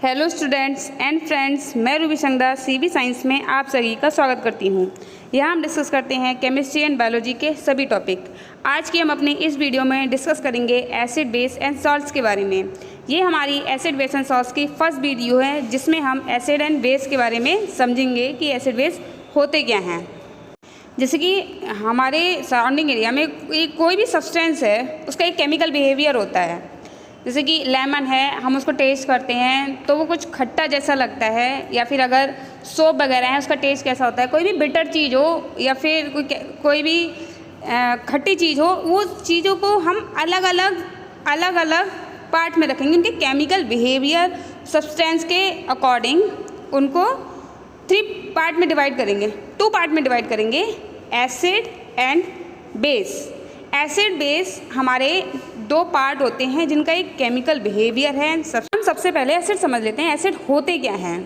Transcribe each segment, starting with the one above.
Hello students and friends, मैं Ruby शंकदा CB science में आप सभी का स्वागत करती हूँ। यहाँ हम डिस्कस करते हैं केमिस्ट्री एंड बायोलॉजी के सभी टॉपिक। आज की हम अपनी इस वीडियो में डिस्कस करेंगे एसिड बेस एंड सॉल्ट्स के बारे में। ये हमारी एसिड बेस एंड सॉल्ट्स की फर्स्ट वीडियो है जिसमें हम एसिड एंड बेस के बारे में समझेंगे कि एसिड बेस होते क्या हैं। जैसे कि हमारे सराउंडिंग एरिया में कोई भी सब्सटेंस है उसका एक केमिकल बिहेवियर होता है। जैसे कि लेमन है, हम उसको टेस्ट करते हैं तो वो कुछ खट्टा जैसा लगता है, या फिर अगर सोप वगैरह है उसका टेस्ट कैसा होता है। कोई भी बिटर चीज़ हो या फिर कोई भी खट्टी चीज़ हो, वो चीज़ों को हम अलग अलग पार्ट में रखेंगे। उनके केमिकल बिहेवियर सब्सटेंस के अकॉर्डिंग उनको 3 पार्ट में डिवाइड करेंगे, 2 पार्ट में डिवाइड करेंगे, acid and base. Acid base हमारे 2 पार्ट होते हैं जिनका एक केमिकल बिहेवियर है। हम सबसे पहले एसिड समझ लेते हैं। एसिड होते क्या हैं?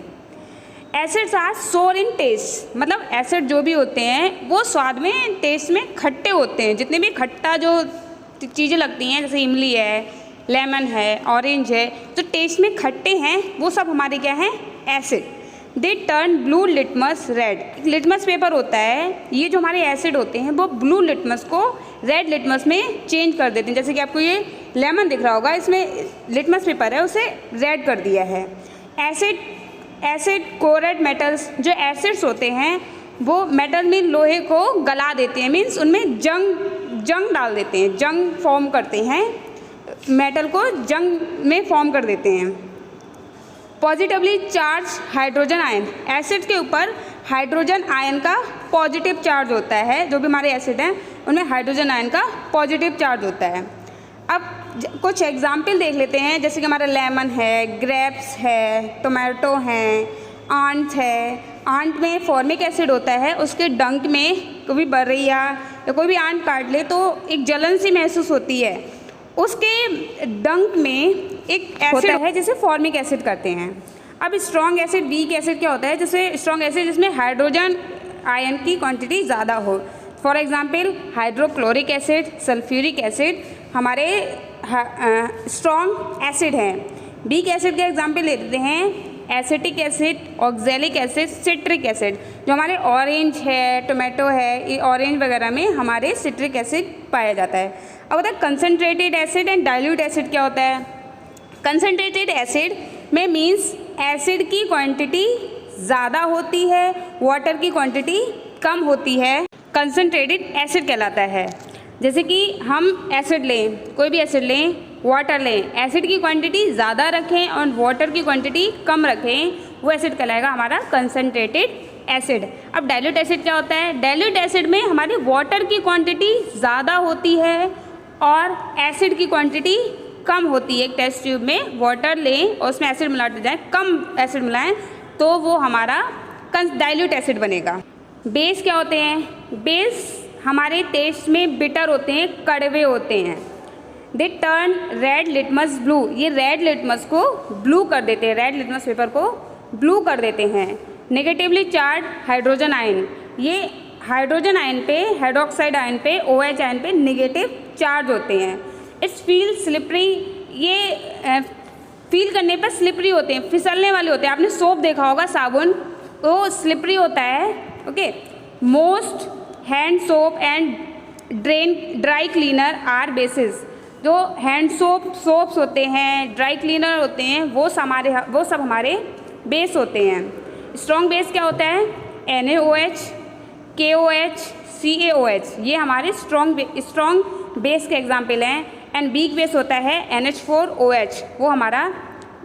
एसिड्स आर सोर इन टेस्ट, मतलब एसिड जो भी होते हैं वो स्वाद में, टेस्ट में खट्टे होते हैं। जितने भी खट्टा जो चीज़ें लगती हैं, जैसे इमली है, लेमन है, ऑरेंज है, जो टेस्ट में खट्टे हैं वो सब हमारे क्या हैं? Acid. They turn blue litmus red. Litmus paper होता है, ये जो हमारे एसिड होते हैं वो ब्लू लिटमस को रेड लिटमस में चेंज कर देते हैं। जैसे कि आपको ये लेमन दिख रहा होगा, इसमें लिटमस पेपर है उसे रेड कर दिया है। एसिड कोरेड मेटल्स, जो एसिड्स होते हैं वो मेटल में लोहे को गला देते हैं, मीन्स उनमें जंग डाल देते हैं, जंग फॉर्म करते हैं, मेटल को जंग में फॉर्म कर देते हैं। Positively charge hydrogen ion, acid के ऊपर हाइड्रोजन आयन का पॉजिटिव चार्ज होता है। जो भी हमारे एसिड हैं उनमें हाइड्रोजन आयन का पॉजिटिव चार्ज होता है। अब कुछ एग्जाम्पल देख लेते हैं, जैसे कि हमारा लेमन है, ग्रेप्स है, टोमेटो हैं, आंट है। आंट में फॉर्मिक एसिड होता है, उसके डंक में कोई बरैया या कोई भी आंट काट ले तो एक जलन सी महसूस होती है। उसके डंक में एक एसिड है जिसे फॉर्मिक एसिड कहते हैं। अब स्ट्रॉन्ग एसिड, वीक एसिड क्या होता है? जैसे स्ट्रॉन्ग एसिड जिसमें हाइड्रोजन आयन की क्वांटिटी ज़्यादा हो। For example hydrochloric acid, sulphuric acid हमारे स्ट्रॉन्ग एसिड हैं। वीक एसिड के एग्जांपल ले लेते हैं, acetic acid, oxalic acid, citric acid. जो हमारे ऑरेंज है, टोमेटो है, ये ऑरेंज वगैरह में हमारे सिट्रिक एसिड पाया जाता है। अब होता है concentrated acid and dilute acid. क्या होता है? कंसनट्रेटेड एसिड में मीन्स एसिड की क्वांटिटी ज़्यादा होती है, वाटर की क्वांटिटी कम होती है, कंसनट्रेटेड एसिड कहलाता है। जैसे कि हम एसिड लें, कोई भी एसिड लें, वाटर लें, एसिड की क्वांटिटी ज़्यादा रखें और वाटर की क्वांटिटी कम रखें, वो एसिड कहलाएगा हमारा कंसनट्रेटेड एसिड। अब डाइल्यूट एसिड क्या होता है? डाइल्यूट एसिड में हमारी वाटर की क्वांटिटी ज़्यादा होती है और एसिड की क्वांटिटी कम होती है। एक टेस्ट ट्यूब में वाटर लें और उसमें एसिड मिलाते जाएं, कम एसिड मिलाएं तो वो हमारा डाइल्यूट एसिड बनेगा। बेस क्या होते हैं? बेस हमारे टेस्ट में बिटर होते हैं, कड़वे होते हैं। They turn red litmus blue, ये रेड लिटमस को ब्लू कर देते हैं, रेड लिटमस पेपर को ब्लू कर देते हैं। नेगेटिवली चार्ज हाइड्रोजन आयन, ये हाइड्रोजन आयन पे, हाइड्रोक्साइड आयन पे, OH आयन पे नेगेटिव चार्ज होते हैं। इट्स फील स्लिपरी, ये फील करने पर स्लिपरी होते हैं, फिसलने वाले होते हैं। आपने सोप देखा होगा, साबुन, वो स्लिपरी होता है। Okay. Most hand soap and dry cleaner are basis, जो हैंड सोप्स होते हैं, ड्राई क्लीनर होते हैं, वो सब हमारे बेस होते हैं। स्ट्रॉन्ग बेस क्या होता है? NaOH, KOH, CaOH, ये हमारे स्ट्रॉन्ग बेस के एग्जाम्पल हैं। एंड वीक बेस होता है NH4OH, वो हमारा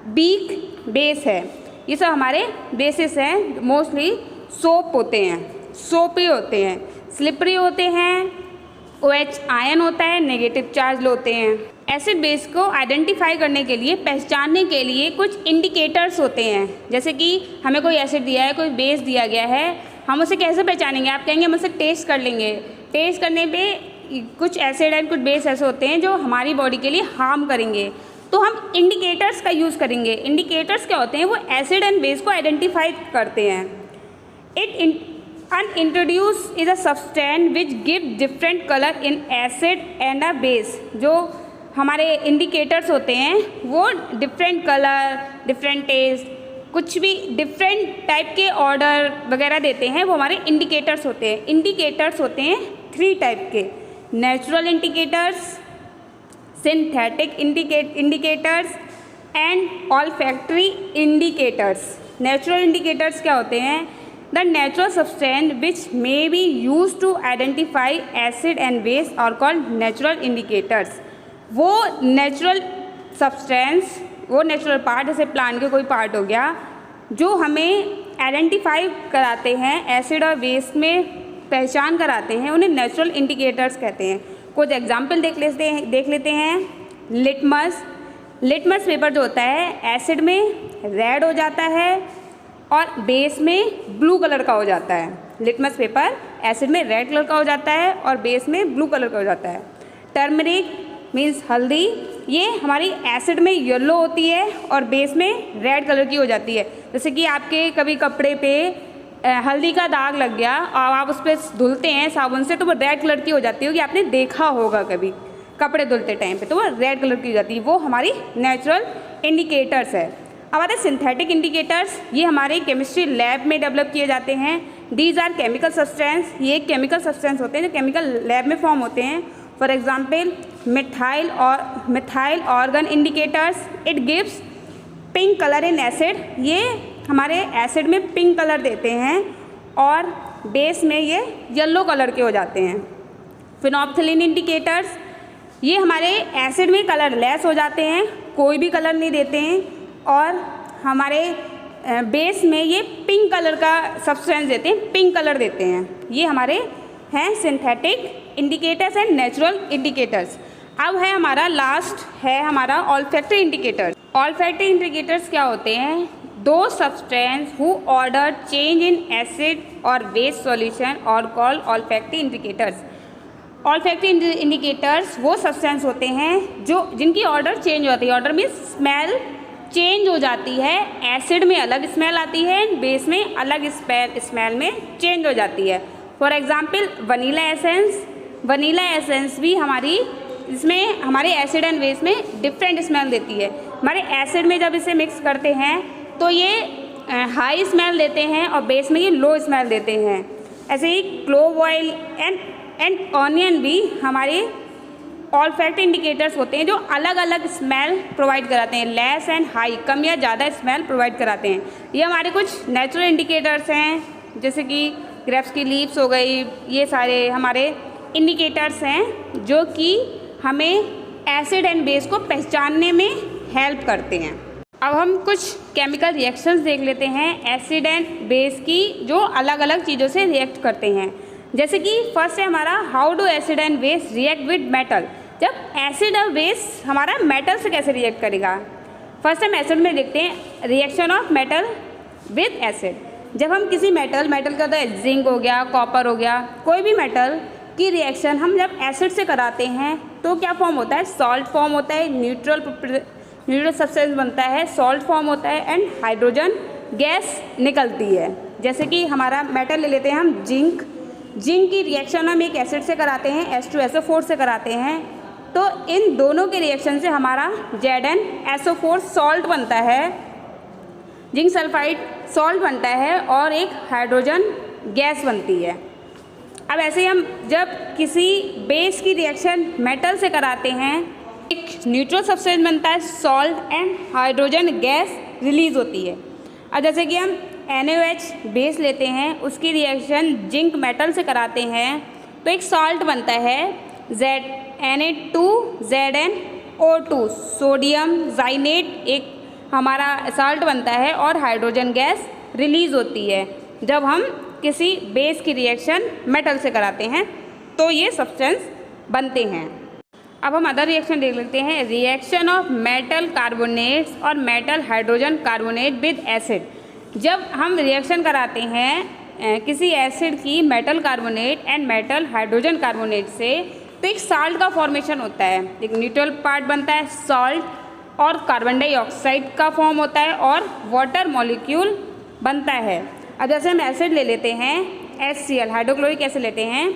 वीक बेस है। ये सब हमारे बेसिस हैं। मोस्टली सोप होते हैं, सोपी होते हैं, स्लिपरी होते हैं, OH आयन होता है, नेगेटिव चार्ज होते हैं। एसिड बेस को आइडेंटिफाई करने के लिए, पहचानने के लिए कुछ इंडिकेटर्स होते हैं। जैसे कि हमें कोई एसिड दिया है, कोई बेस दिया गया है, हम उसे कैसे पहचानेंगे? आप कहेंगे हम उसे टेस्ट कर लेंगे। टेस्ट करने पे कुछ एसिड एंड कुछ बेस ऐसे होते हैं जो हमारी बॉडी के लिए हार्म करेंगे, तो हम इंडिकेटर्स का यूज़ करेंगे। इंडिकेटर्स क्या होते हैं? वो एसिड एंड बेस को आइडेंटिफाई करते हैं। अनइंट्रोड्यूस is a substance which give different colour in acid and a base. जो हमारे इंडिकेटर्स होते हैं वो डिफरेंट कलर, डिफरेंट टेस्ट, कुछ भी डिफरेंट टाइप के ऑर्डर वगैरह देते हैं, वो हमारे इंडिकेटर्स होते हैं। इंडिकेटर्स होते हैं 3 टाइप के, natural indicators, synthetic indicators and olfactory indicators. Natural indicators क्या होते हैं? The natural substance which may be use to identify acid and base और कॉल्ड नेचुरल इंडिकेटर्स। वो नेचुरल सब्सटेंस, वो नेचुरल पार्ट, जैसे प्लांट के कोई पार्ट हो गया, जो हमें आइडेंटिफाई कराते हैं, एसिड और बेस में पहचान कराते हैं, उन्हें नेचुरल इंडिकेटर्स कहते हैं। कुछ एग्जाम्पल देख लेते हैं। लिटमस पेपर जो होता है एसिड में रेड हो जाता है और बेस में ब्लू कलर का हो जाता है। लिटमस पेपर एसिड में रेड कलर का हो जाता है और बेस में ब्लू कलर का हो जाता है। टर्मरिक मीन्स हल्दी, ये हमारी एसिड में येलो होती है और बेस में रेड कलर की हो जाती है। जैसे कि आपके कभी कपड़े पे हल्दी का दाग लग गया और आप उस पर धुलते हैं साबुन से, तो वो रेड कलर की हो जाती होगी, आपने देखा होगा कभी कपड़े धुलते टाइम पे, तो वो रेड कलर की हो जाती है। वो हमारी नेचुरल इंडिकेटर्स है। अब आते हैं सिंथेटिक इंडिकेटर्स। ये हमारे केमिस्ट्री लैब में डेवलप किए जाते हैं। दीज आर केमिकल सब्सटेंस, ये केमिकल सब्सटेंस होते हैं जो केमिकल लैब में फॉर्म होते हैं। For example methyl organ indicators, it gives pink colour in acid. ये हमारे एसिड में पिंक कलर देते हैं और बेस में ये येलो कलर के हो जाते हैं। फिनोप्थिलीन इंडिकेटर्स, ये हमारे एसिड में कलर लेस हो जाते हैं, कोई भी कलर नहीं देते हैं, और हमारे बेस में ये पिंक कलर का सब्सटेंस देते हैं, पिंक कलर देते हैं। ये हमारे हैं synthetic indicators and natural indicators. अब है हमारा लास्ट है हमारा ऑल्फैक्टरी इंडिकेटर्स। ऑल्फैक्टरी इंडिकेटर्स क्या होते हैं? दो substance who order change in acid और बेस सॉल्यूशन और called olfactory indicators. Olfactory indicators वो सब्सटेंस होते हैं जो जिनकी ऑर्डर चेंज होती है। ऑर्डर मीन्स स्मेल चेंज हो जाती है, एसिड में अलग स्मेल आती है, बेस में अलग स्मेल में चेंज हो जाती है। For example vanilla essence. Vanilla essence भी हमारी इसमें हमारे एसिड एंड बेस में डिफरेंट स्मेल देती है। हमारे एसिड में जब इसे मिक्स करते हैं तो ये हाई स्मेल देते हैं और बेस में ये लो स्मेल देते हैं। ऐसे ही क्लोव ऑयल एंड ऑनियन भी हमारे ऑल्फैक्टरी इंडिकेटर्स होते हैं जो अलग अलग स्मेल प्रोवाइड कराते हैं, लेस एंड हाई, कम या ज़्यादा स्मेल प्रोवाइड कराते हैं। ये हमारे कुछ नेचुरल इंडिकेटर्स हैं, जैसे कि ग्रेप्स की लीव्स हो गई, ये सारे हमारे इंडिकेटर्स हैं जो कि हमें एसिड एंड बेस को पहचानने में हेल्प करते हैं। अब हम कुछ केमिकल रिएक्शंस देख लेते हैं एसिड एंड बेस की, जो अलग अलग चीज़ों से रिएक्ट करते हैं। जैसे कि फर्स्ट है हमारा how do acid and base react with metal. जब एसिड और बेस हमारा मेटल से कैसे रिएक्ट करेगा? फर्स्ट हम एसिड में देखते हैं reaction of metal with acid. जब हम किसी मेटल का होता है जिंक हो गया, कॉपर हो गया, कोई भी मेटल की रिएक्शन हम जब एसिड से कराते हैं तो क्या फॉर्म होता है? सॉल्ट फॉर्म होता है, न्यूट्रल सब्सटेंस बनता है, सॉल्ट फॉर्म होता है एंड हाइड्रोजन गैस निकलती है। जैसे कि हमारा मेटल ले लेते हैं हम जिंक की रिएक्शन हम एक एसिड से कराते हैं, H2SO4 से कराते हैं, तो इन दोनों के रिएक्शन से हमारा ZnSO4 सॉल्ट बनता है, जिंक सल्फाइड सॉल्ट बनता है और एक हाइड्रोजन गैस बनती है। अब ऐसे ही हम जब किसी बेस की रिएक्शन मेटल से कराते हैं, एक न्यूट्रल सब्सटेंस बनता है, salt and hydrogen gas release होती है। अब जैसे कि हम NaOH बेस लेते हैं, उसकी रिएक्शन जिंक मेटल से कराते हैं तो एक सॉल्ट बनता है Na2ZnO2, सोडियम जाइनेट एक हमारा सॉल्ट बनता है और हाइड्रोजन गैस रिलीज होती है जब हम किसी बेस की रिएक्शन मेटल से कराते हैं, तो ये सब्सटेंस बनते हैं। अब हम अदर रिएक्शन देख लेते हैं। रिएक्शन ऑफ मेटल कार्बोनेट्स और metal hydrogen carbonate with acid. जब हम रिएक्शन कराते हैं किसी एसिड की metal carbonate and metal hydrogen carbonate से, तो एक साल्ट का फॉर्मेशन होता है, एक न्यूट्रल पार्ट बनता है सॉल्ट, और कार्बन डाइऑक्साइड का फॉर्म होता है और वाटर मॉलिक्यूल बनता है। अब जैसे हम एसिड ले लेते हैं HCl हाइड्रोक्लोरिक एसिड लेते हैं,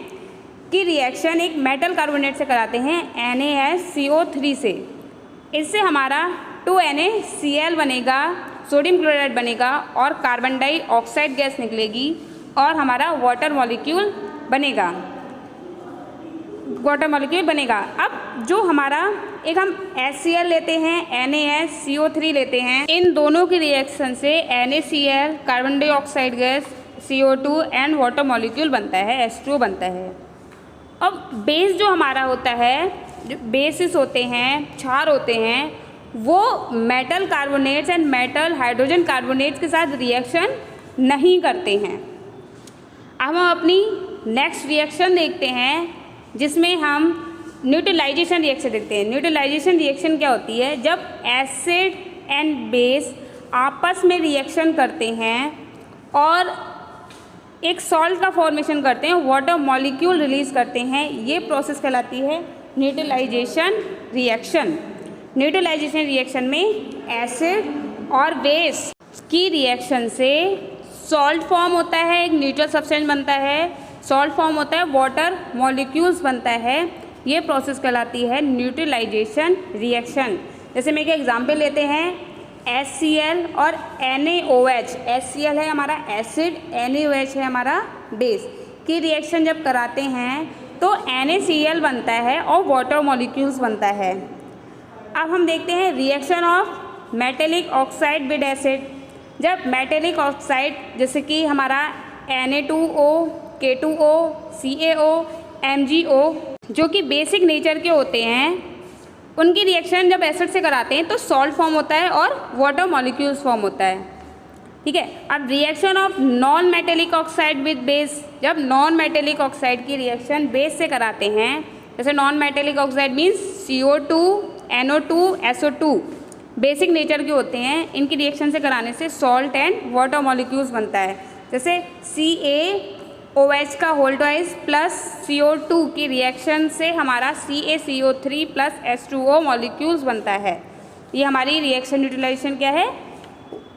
की रिएक्शन एक मेटल कार्बोनेट से कराते हैं NaSCO3 से। इससे हमारा 2NaCl बनेगा, सोडियम क्लोराइड बनेगा और कार्बन डाइऑक्साइड गैस निकलेगी और हमारा वाटर मॉलिक्यूल बनेगा। अब जो हमारा एक हम HCl लेते हैं, NaSCO3 लेते हैं, इन दोनों की रिएक्शन से NaCl, carbon dioxide gas, CO2 and water molecule बनता है, H2O बनता है। अब बेस जो हमारा होता है, जो बेसिस होते हैं, क्षार होते हैं, वो metal carbonates and metal hydrogen carbonates के साथ रिएक्शन नहीं करते हैं। अब हम अपनी नेक्स्ट रिएक्शन देखते हैं, जिसमें हम न्यूट्रलाइजेशन रिएक्शन देखते हैं। न्यूट्रलाइजेशन रिएक्शन क्या होती है? जब एसिड एंड बेस आपस में रिएक्शन करते हैं और एक सॉल्ट का फॉर्मेशन करते हैं, वाटर मॉलिक्यूल रिलीज करते हैं, ये प्रोसेस कहलाती है न्यूट्रलाइजेशन रिएक्शन। न्यूट्रलाइजेशन रिएक्शन में एसिड और बेस की रिएक्शन से सॉल्ट फॉर्म होता है, एक न्यूट्रल सब्सटेंस बनता है, सॉल्ट फॉर्म होता है, वाटर मॉलिक्यूल्स बनता है। ये प्रोसेस कहलाती है न्यूट्रलाइजेशन रिएक्शन। जैसे मैं एक एग्जांपल लेते हैं, HCl और NaOH। HCl है हमारा एसिड, NaOH है हमारा बेस की रिएक्शन जब कराते हैं तो NaCl बनता है और वाटर मॉलिक्यूल्स बनता है। अब हम देखते हैं reaction of metallic oxide with acid. जब मेटेलिक ऑक्साइड जैसे कि हमारा Na2O, K2O, CaO, MgO जो कि बेसिक नेचर के होते हैं, उनकी रिएक्शन जब एसिड से कराते हैं तो सॉल्ट फॉर्म होता है और वाटर मॉलिक्यूल्स फॉर्म होता है। ठीक है। अब reaction of non metallic oxide with base. जब नॉन मेटेलिक ऑक्साइड की रिएक्शन बेस से कराते हैं, जैसे non metallic oxide means CO2, NO2, SO2 basic nature के होते हैं, इनकी रिएक्शन से कराने से सॉल्ट एंड वाटर मॉलिक्यूल्स बनता है। जैसे CaOH का होल ट्वाइस प्लस CO2 की रिएक्शन से हमारा CaCO3 प्लस H2O मॉलिक्यूल्स बनता है। ये हमारी रिएक्शन न्यूट्रलाइजेशन क्या है?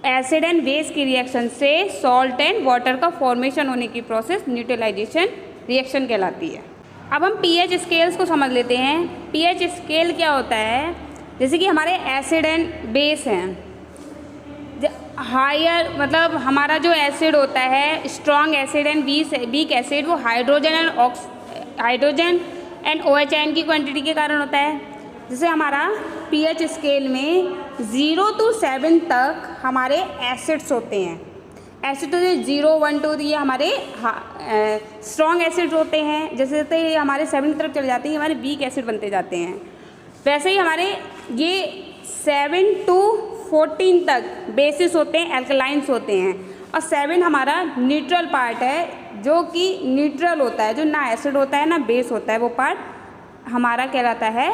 एसिड एंड बेस की रिएक्शन से सॉल्ट एंड वाटर का फॉर्मेशन होने की प्रोसेस न्यूट्रलाइजेशन रिएक्शन कहलाती है। अब हम pH स्केल्स को समझ लेते हैं। pH स्केल क्या होता है? जैसे कि हमारे एसिड एंड बेस हैं, हायर मतलब हमारा जो एसिड होता है, strong acid and weak acid, वो हाइड्रोजन एंड OH आयन की क्वांटिटी के कारण होता है। जैसे हमारा pH स्केल में 0 to 7 तक हमारे एसिड्स होते हैं। एसिड तो 0, 1, 2 ये हमारे स्ट्रॉन्ग एसिड होते हैं। जैसे जैसे हमारे 7 की तरफ चले जाते हैं, हमारे वीक एसिड बनते जाते हैं। वैसे ही हमारे ये 7 to 14 तक बेसिस होते हैं, एल्कलाइंस होते हैं। और 7 हमारा न्यूट्रल पार्ट है, जो कि न्यूट्रल होता है, जो ना एसिड होता है ना बेस होता है, वो पार्ट हमारा कहलाता है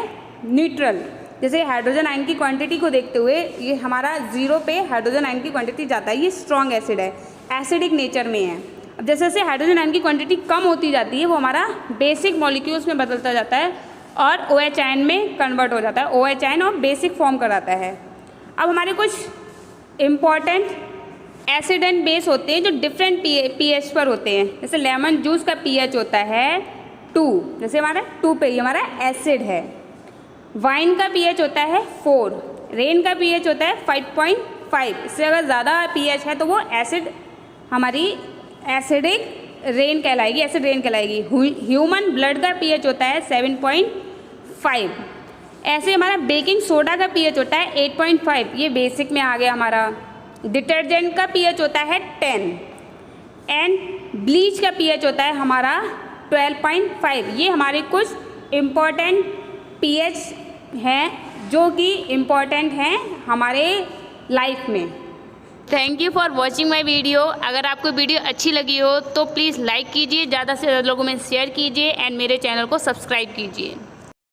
न्यूट्रल। जैसे हाइड्रोजन आयन की क्वांटिटी को देखते हुए ये हमारा 0 पे हाइड्रोजन आयन की क्वांटिटी जाता है, ये स्ट्रॉन्ग एसिड है, एसिडिक नेचर में है। अब जैसे जैसे हाइड्रोजन आयन की क्वांटिटी कम होती जाती है, वो हमारा बेसिक मॉलिक्यूल्स में बदलता जाता है और OH आयन में कन्वर्ट हो जाता है, OH आयन और बेसिक फॉर्म कराता है। अब हमारे कुछ इम्पॉर्टेंट एसिड एंड बेस होते हैं जो डिफरेंट pH पर होते हैं। जैसे लेमन जूस का pH होता है 2, जैसे हमारा 2 पे ही हमारा एसिड है। वाइन का pH होता है 4, रेन का pH होता है 5.5। इससे अगर ज़्यादा pH है तो वो एसिड हमारी एसिडिक रेन कहलाएगी, एसिड रेन कहलाएगी। ह्यूमन ब्लड का pH होता है 7.5। ऐसे हमारा बेकिंग सोडा का pH होता है 8.5, ये बेसिक में आ गया हमारा। डिटर्जेंट का pH होता है 10 एंड ब्लीच का pH होता है हमारा 12.5। ये हमारे कुछ इम्पॉर्टेंट pH हैं जो कि इम्पॉर्टेंट हैं हमारे लाइफ में। Thank you for watching my video. अगर आपको वीडियो अच्छी लगी हो तो प्लीज़ लाइक कीजिए, ज़्यादा से ज़्यादा लोगों में शेयर कीजिए एंड मेरे चैनल को सब्सक्राइब कीजिए।